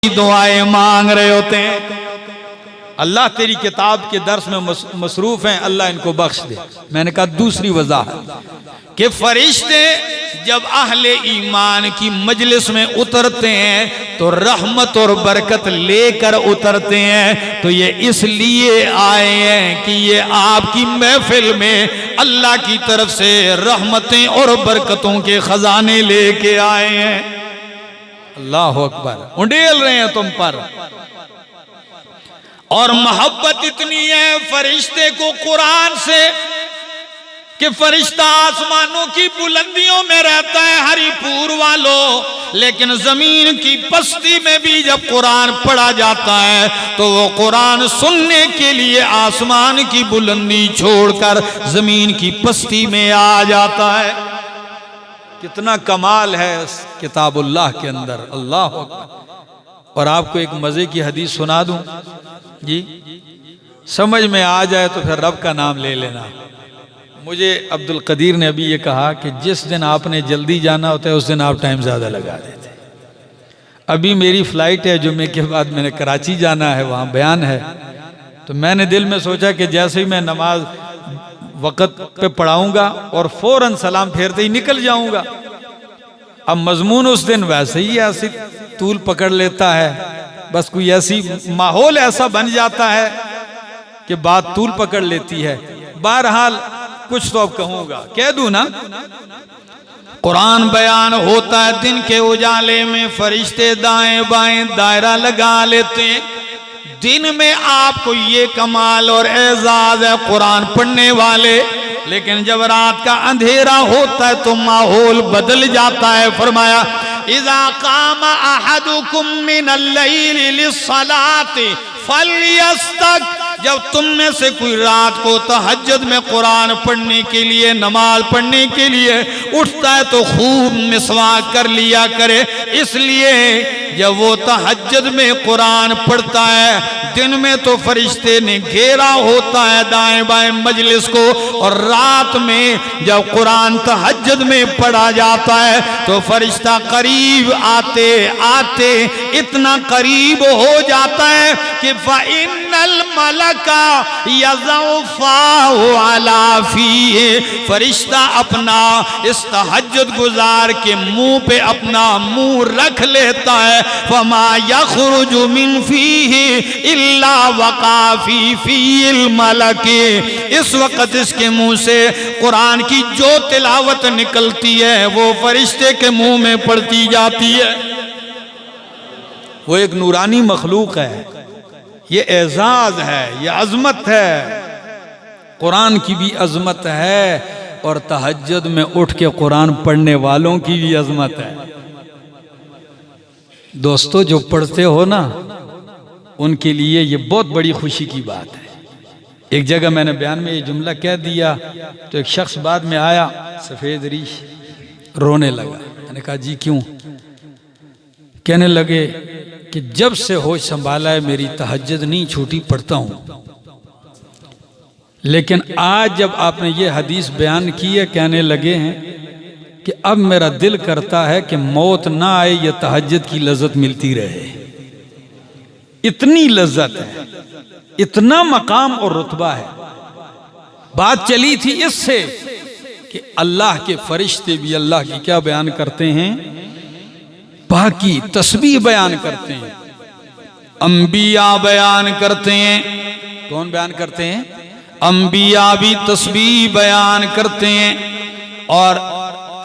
دعائیں مانگ رہے ہوتے ہیں، اللہ تیری کتاب کے درس میں مصروف ہیں، اللہ ان کو بخش دے۔ میں نے کہا دوسری وضاحت کہ فرشتے جب اہل ایمان کی مجلس میں اترتے ہیں تو رحمت اور برکت لے کر اترتے ہیں، تو یہ اس لیے آئے ہیں کہ یہ آپ کی محفل میں اللہ کی طرف سے رحمتیں اور برکتوں کے خزانے لے کے آئے ہیں۔ اللہ اکبر، انڈیل رہے ہیں تم پر، اور محبت اتنی ہے فرشتے کو قرآن سے کہ فرشتہ آسمانوں کی بلندیوں میں رہتا ہے ہری پور والوں، لیکن زمین کی پستی میں بھی جب قرآن پڑھا جاتا ہے تو وہ قرآن سننے کے لیے آسمان کی بلندی چھوڑ کر زمین کی پستی میں آ جاتا ہے۔ کتنا کمال ہے اس کتاب اللہ کے اندر، اللہ اکبر۔ اور آپ کو ایک مزے کی حدیث سنا دوں جی، سمجھ میں آ جائے تو پھر رب کا نام لے لینا۔ مجھے عبد القدیر نے ابھی یہ کہا کہ جس دن آپ نے جلدی جانا ہوتا ہے اس دن آپ ٹائم زیادہ لگا دیتے۔ ابھی میری فلائٹ ہے جمعے کے بعد، میں نے کراچی جانا ہے، وہاں بیان ہے، تو میں نے دل میں سوچا کہ جیسے ہی میں نماز وقت پہ پڑھاؤں گا اور فوراً سلام پھیرتے ہی نکل جاؤں گا۔ اب مضمون اس دن ویسے ہی ایسی طول پکڑ لیتا ہے، بس کوئی ایسی ماحول ایسا بن جاتا ہے کہ بات طول پکڑ لیتی ہے۔ بہرحال کچھ تو اب کہوں گا، کہہ دوں نا۔ قرآن بیان ہوتا ہے، دن کے اجالے میں فرشتے دائیں بائیں دائرہ لگا لیتے ہیں۔ دن میں آپ کو یہ کمال اور اعزاز ہے قرآن پڑھنے والے، لیکن جب رات کا اندھیرا ہوتا ہے تو ماحول بدل جاتا ہے۔ فرمایا اذا قام احدکم من اللیل للصلاة فلیستک، جب تم میں سے کوئی رات کو تہجد میں قرآن پڑھنے کے لیے، نماز پڑھنے کے لیے اٹھتا ہے تو خوب مسواک کر لیا کرے، اس لیے جب وہ تہجد میں قرآن پڑھتا ہے، دن میں تو فرشتے نے گھیرا ہوتا ہے دائیں بائیں مجلس کو، اور رات میں جب قرآن تہجد میں پڑھا جاتا ہے تو فرشتہ قریب آتے آتے اتنا قریب ہو جاتا ہے کہ فَإِنَّ الْمَلَكَ يَضَعُ فَاهُ عَلَى فِيهِ، فرشتہ اپنا اس تہجد گزار کے منہ پہ اپنا منہ رکھ لیتا ہے، فَمَا يَخْرُجُ مِنْ فِيهِ إِلَّا وَقَعَ فِي فِي الْمَلَكِ، اس وقت اس کے منہ سے قرآن کی جو تلاوت نکلتی ہے وہ فرشتے کے منہ میں پڑتی جاتی ہے۔ وہ ایک نورانی مخلوق ہے، یہ اعزاز ہے، یہ عظمت ہے، قرآن کی بھی عظمت ہے اور تہجد میں اٹھ کے قرآن پڑھنے والوں کی بھی عظمت ہے۔ دوستو جو پڑھتے ہو نا ان کے لیے یہ بہت بڑی خوشی کی بات ہے۔ ایک جگہ میں نے بیان میں یہ جملہ کہہ دیا تو ایک شخص بعد میں آیا سفید ریش، رونے لگا۔ میں نے کہا جی کیوں؟ کہنے لگے کہ جب سے ہوش سنبھالا ہے میری تہجد نہیں چھوٹی، پڑھتا ہوں، لیکن آج جب آپ نے یہ حدیث بیان کی ہے کہنے لگے ہیں کہ اب میرا دل کرتا ہے کہ موت نہ آئے، یہ تہجد کی لذت ملتی رہے۔ اتنی لذت ہے، اتنا مقام اور رتبہ ہے۔ بات چلی تھی اس سے کہ اللہ کے فرشتے بھی اللہ کی کیا بیان کرتے ہیں؟ پاکی تسبیح بیان کرتے ہیں، انبیاء بیان کرتے ہیں۔ کون بیان کرتے ہیں؟ انبیاء بھی تسبیح بیان کرتے ہیں۔ اور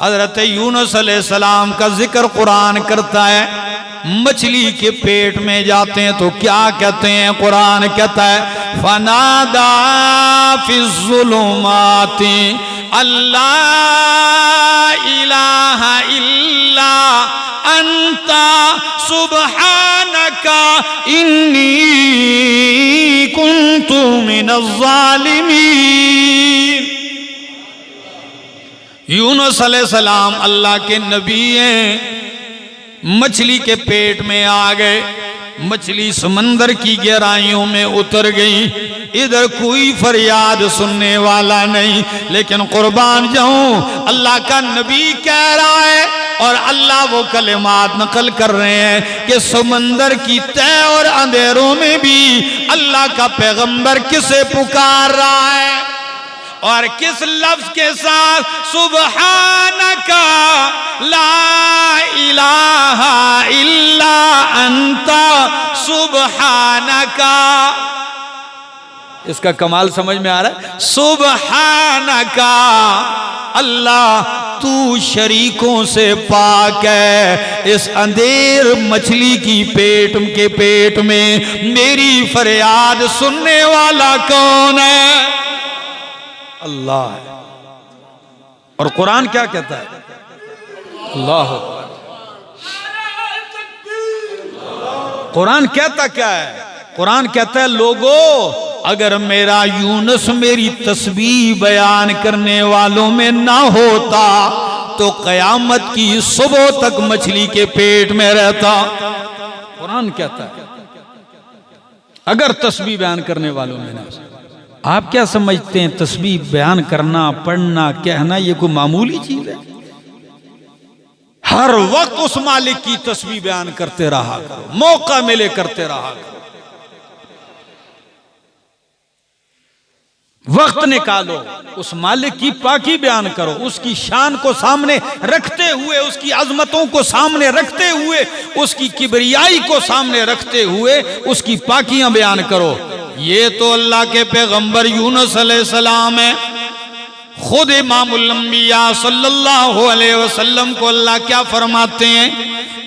حضرت یونس علیہ السلام کا ذکر قرآن کرتا ہے، مچھلی کے پیٹ میں جاتے ہیں تو کیا کہتے ہیں؟ قرآن کہتا ہے فَنَادَا فِي الظُّلُمَاتِ اللَّا إِلَٰهَ إِلَّا أَنْتَ سُبْحَانَكَ إِنِّي كُنْتُ مِنَ الظَّالِمِينَ۔ یونس علیہ السلام اللہ کے نبی ہیں، مچھلی کے پیٹ میں آ گئے، مچھلی سمندر کی گہرائیوں میں اتر گئی، ادھر کوئی فریاد سننے والا نہیں، لیکن قربان جاؤں اللہ کا نبی کہہ رہا ہے اور اللہ وہ کلمات نقل کر رہے ہیں کہ سمندر کی تہ اور اندھیروں میں بھی اللہ کا پیغمبر کسے پکار رہا ہے اور کس لفظ کے ساتھ؟ سبحانک لا الہ الا انت سبحانک. اس کا کمال سمجھ میں آ رہا ہے؟ سبحانک اللہ تو شریکوں سے پاک ہے. اس اندھیر مچھلی کی پیٹ میں میری فریاد سننے والا کون ہے؟ اللہ ہے. اور قرآن کیا کہتا ہے؟ اللہ اکبر. قرآن کہتا کیا ہے؟ قرآن کہتا ہے لوگو اگر میرا یونس میری تسبیح بیان کرنے والوں میں نہ ہوتا تو قیامت کی صبح تک مچھلی کے پیٹ میں رہتا. قرآن کہتا ہے اگر تسبیح بیان کرنے والوں میں نہ ہوتا. آپ کیا سمجھتے ہیں تسبیح بیان کرنا، پڑھنا، کہنا یہ کوئی معمولی چیز ہے؟ ہر وقت اس مالک کی تسبیح بیان کرتے رہا کرو، موقع ملے کرتے رہا کرو. وقت نکالو، اس مالک کی پاکی بیان کرو، اس کی شان کو سامنے رکھتے ہوئے، اس کی عظمتوں کو سامنے رکھتے ہوئے، اس کی کبریائی کو سامنے رکھتے ہوئے اس کی پاکیاں بیان کرو. یہ تو اللہ کے پیغمبر یونس علیہ السلام ہے. خود امام الانبیاء صلی اللہ علیہ وسلم کو اللہ کیا فرماتے ہیں؟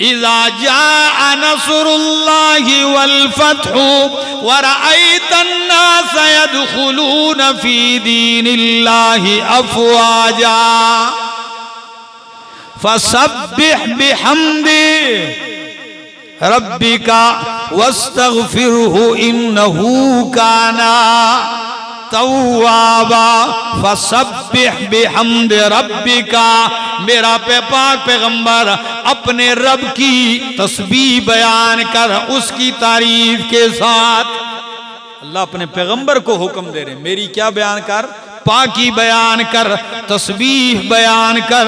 اذا جاء نصر اللہ والفتح ورأیت الناس يدخلون فی دین اللہ افواجا فسبح بحمد ربک واستغفرہ انہ کان توابا. فسبح بحمد ربک. میرا پاک پیغمبر اپنے رب کی تسبیح بیان کر، اس کی تعریف کے ساتھ. اللہ اپنے پیغمبر کو حکم دے رہے ہیں میری کیا بیان کر؟ پاکی بیان کر، تسبیح بیان کر.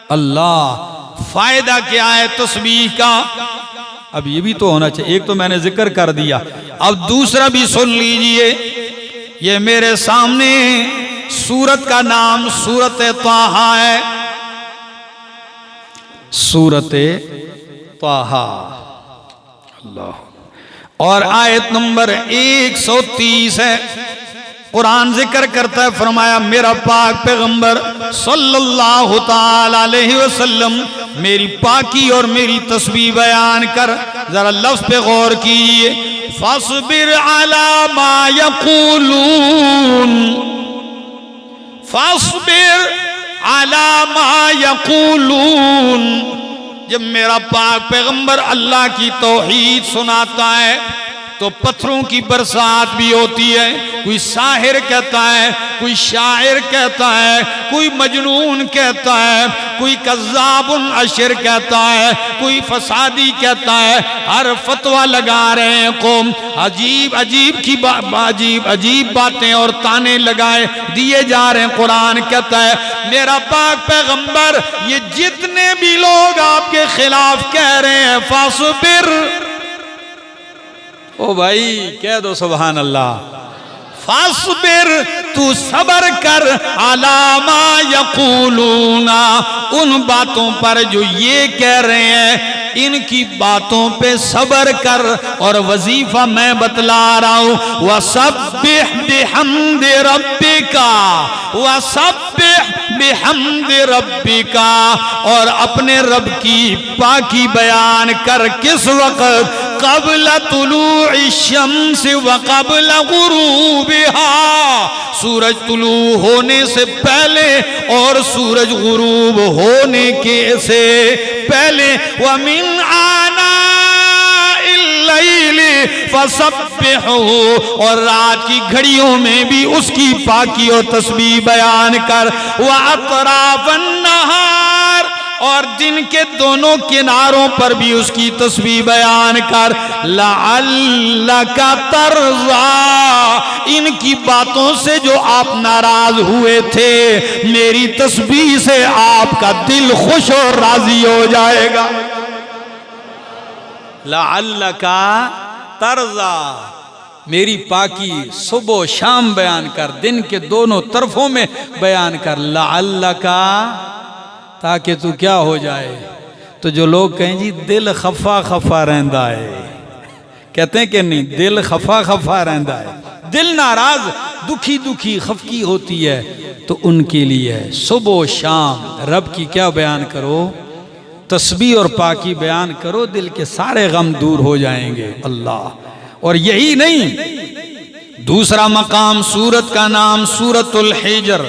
اللہ فائدہ کیا ہے تسبیح کا؟ اب یہ بھی تو ہونا چاہیے. ایک تو میں نے ذکر کر دیا، اب دوسرا بھی سن لیجئے. یہ میرے سامنے سورت کا نام سورت طٰہٰ ہے. سورت طٰہٰ اللہ. اور آیت نمبر 130 ہے. قرآن ذکر کرتا ہے، فرمایا میرا پاک پیغمبر صلی اللہ تعالی علیہ وسلم میری پاکی اور میری تسبیح بیان کر. ذرا لفظ پہ غور کیجئے. فاصبر علی ما یقولون، فاصبر علی ما یقولون. جب میرا پاک پیغمبر اللہ کی توحید سناتا ہے تو پتھروں کی برسات بھی ہوتی ہے. کوئی ساحر کہتا ہے، کوئی شاعر کہتا ہے، کوئی مجنون کہتا ہے، کوئی کذاب اشر کہتا ہے، کوئی فسادی کہتا ہے. ہر فتویٰ لگا رہے ہیں قوم، عجیب عجیب باتیں اور تانے لگائے دیے جا رہے ہیں. قرآن کہتا ہے میرا پاک پیغمبر یہ جتنے بھی لوگ آپ کے خلاف کہہ رہے ہیں فاصبر، او بھائی کہہ دو سبحان اللہ. فاصبر، تو صبر کر، علی ما یقولون، ان باتوں پر جو یہ کہہ رہے ہیں ان کی باتوں پہ صبر کر. اور وظیفہ میں بتلا رہا ہوں، وَسَبِّحْ بِحَمْدِ رَبِّكَ، وَسَبِّحْ بِحَمْدِ رَبِّكَ. اور اپنے رب کی پاکی بیان کر. کس وقت؟ قبل طلوع الشمس وقبل غروبها، سورج طلوع ہونے سے پہلے اور سورج غروب ہونے کے سے پہلے. وَمِنْ آنَاءِ اللَّيْلِ فَسَبِّحُهُ، اور رات کی گھڑیوں میں بھی اس کی پاکی اور تسبیح بیان کر. وَأَطْرَافَ النَّهَارِ، اور دن کے دونوں کناروں پر بھی اس کی تسبیح بیان کر. لعلک ترضی، ان کی باتوں سے جو آپ ناراض ہوئے تھے میری تسبیح سے آپ کا دل خوش اور راضی ہو جائے گا. لعلک ترضی، میری پاکی صبح و شام بیان کر، دن کے دونوں طرفوں میں بیان کر. لعلک، تاکہ تو کیا ہو جائے. تو جو لوگ کہیں جی دل خفا خفا رہندا ہے، کہتے ہیں کہ نہیں، دل خفا خفا رہندا ہے، دل ناراض دکھی دکھی خفکی ہوتی ہے، تو ان کے لیے صبح و شام رب کی کیا بیان کرو، تسبیح اور پاکی بیان کرو، دل کے سارے غم دور ہو جائیں گے. اللہ. اور یہی نہیں، دوسرا مقام سورت کا نام سورت الحجر.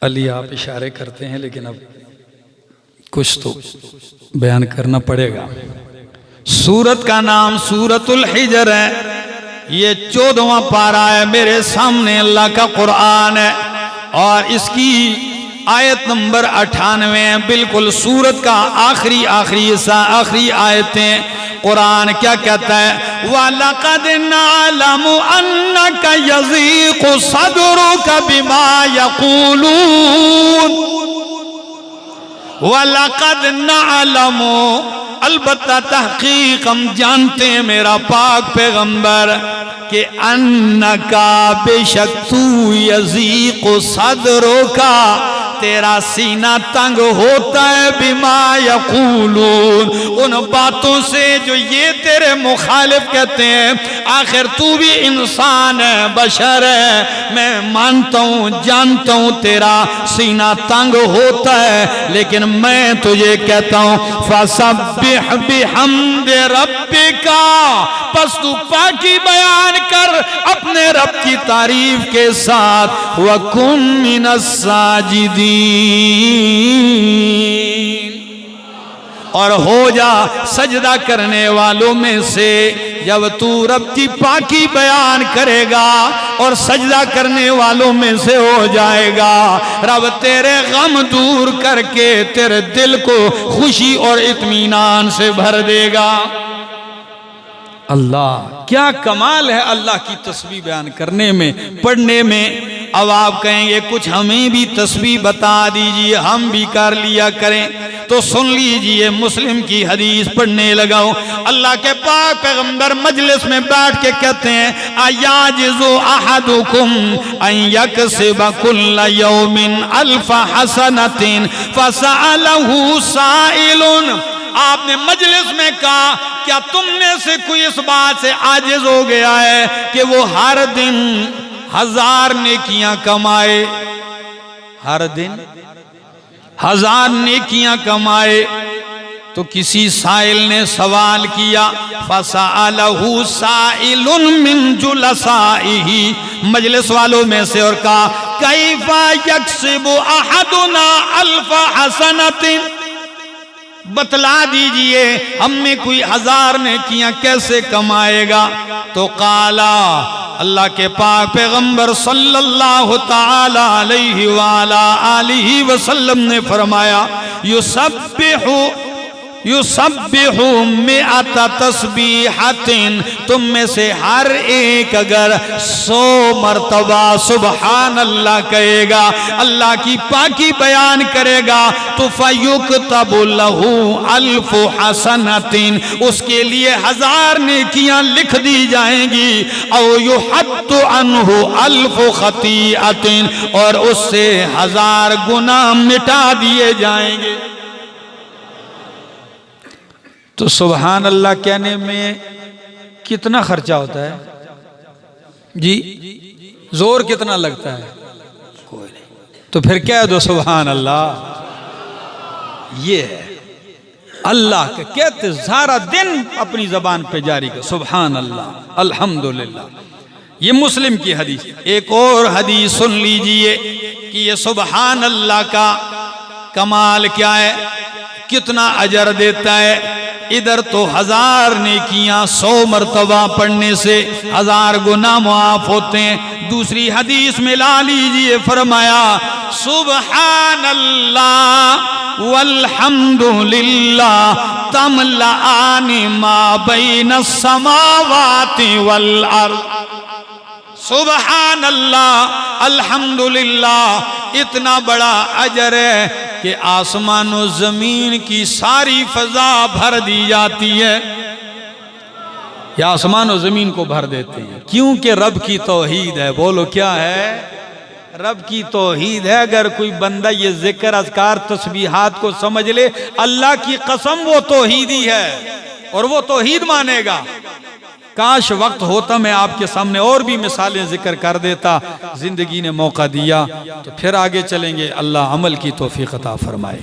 علی آپ اشارے کرتے ہیں لیکن اب کچھ تو بیان کرنا پڑے گا. سورت کا نام سورت الحجر ہے. یہ 14واں پارہ ہے میرے سامنے، اللہ کا قرآن ہے، اور اس کی آیت نمبر 98 ہے. بالکل سورت کا آخری حصہ، آخری آیتیں. قرآن کیا کہتا ہے؟ وَلَقَدْ نَعْلَمُ أَنَّكَ يَضِيقُ صَدْرُكَ بِمَا يَقُولُونَ. وَلَقَدْ نَعْلَمُ، البتہ تحقیق ہم جانتے ہیں میرا پاک پیغمبر، کہ انکا بے شک تو یضیق صدرکا، تیرا سینہ تنگ ہوتا ہے، بما یقولون، ان باتوں سے جو یہ تیرے مخالف کہتے ہیں. آخر تو بھی انسان ہے، بشر ہے، میں مانتا ہوں جانتا ہوں تیرا سینہ تنگ ہوتا ہے، لیکن میں تجھے کہتا ہوں فسبح بحمد ربک، پس تو پاکی بیان کر اپنے رب کی تعریف کے ساتھ. وَكُن مِّنَ السَّاجِدِينَ، اور ہو جا سجدہ کرنے والوں میں سے. جب تو رب کی پاکی بیان کرے گا اور سجدہ کرنے والوں میں سے ہو جائے گا، رب تیرے غم دور کر کے تیرے دل کو خوشی اور اطمینان سے بھر دے گا. اللہ، کیا کمال ہے اللہ کی تسبیح بیان کرنے میں، پڑھنے میں. اب آپ کہیں گے کچھ ہمیں بھی تسبیح بتا دیجئے، ہم بھی کر لیا کریں. تو سن لیجئے، مسلم کی حدیث پڑھنے لگاؤ. اللہ کے پاک پیغمبر مجلس میں بیٹھ کے کہتے ہیں ایاجز احدکم ان یکسب کل یوم 1000 حسنۃ فسألہ سائل. آپ نے مجلس میں کہا کیا تم میں سے کوئی اس بات سے عاجز ہو گیا ہے کہ وہ ہر دن 1000 نیکیاں کمائے، ہر دن 1000 نیکیاں کمائے؟ تو کسی سائل نے سوال کیا، فَسَأَلَهُ سَائِلٌ مِّن جُلَسَائِهِ، مجلس والوں میں سے، اور کہا کَيْفَ يَكْسِبُ أَحَدُنَا 1000 حَسَنَةٍ، بتلا دیجئے ہم میں کوئی 1000 نیکیاں کیسے کمائے گا؟ تو قالا، اللہ کے پاک پیغمبر صلی اللہ تعالی علیہ وآلہ آلہ وسلم نے فرمایا یسبح 100 تسبیحۃ، تم میں سے ہر ایک اگر 100 مرتبہ سبحان اللہ کہے گا، اللہ کی پاکی بیان کرے گا، تو فیکتب لہ 1000 حسنۃ، اس کے لیے 1000 نیکیاں لکھ دی جائیں گی. او یحط عنہ 1000 خطیئۃ، اور اس سے 1000 گناہ مٹا دیے جائیں گے. تو سبحان اللہ کہنے میں کتنا خرچہ ہوتا ہے جی؟ زور کتنا لگتا ہے؟ کوئی نہیں. تو پھر کہہ دو سبحان اللہ. یہ ہے اللہ کے کہتے سارا دن اپنی زبان پہ جاری کر سبحان اللہ الحمدللہ. یہ مسلم کی حدیث. ایک اور حدیث سن لیجئے کہ یہ سبحان اللہ کا کمال کیا ہے، کتنا اجر دیتا ہے. ادھر تو 1000 نیکیاں 100 مرتبہ پڑھنے سے 1000 گناہ معاف ہوتے ہیں۔ دوسری حدیث میں لا لیجئے، فرمایا سبحان اللہ والحمد للہ تملأان ما بین السماوات والارض۔ سبحان اللہ، الحمدللہ، اتنا بڑا اجر ہے کہ آسمان و زمین کی ساری فضا بھر دی جاتی ہے، یا آسمان و زمین کو بھر دیتے ہیں، کیونکہ رب کی توحید ہے۔ بولو کیا ہے؟ رب کی توحید ہے۔ اگر کوئی بندہ یہ ذکر اذکار تسبیحات کو سمجھ لے، اللہ کی قسم وہ توحیدی ہے اور وہ توحید مانے گا۔ کاش وقت ہوتا میں آپ کے سامنے اور بھی مثالیں ذکر کر دیتا، زندگی نے موقع دیا تو پھر آگے چلیں گے۔ اللہ عمل کی توفیق عطا فرمائے۔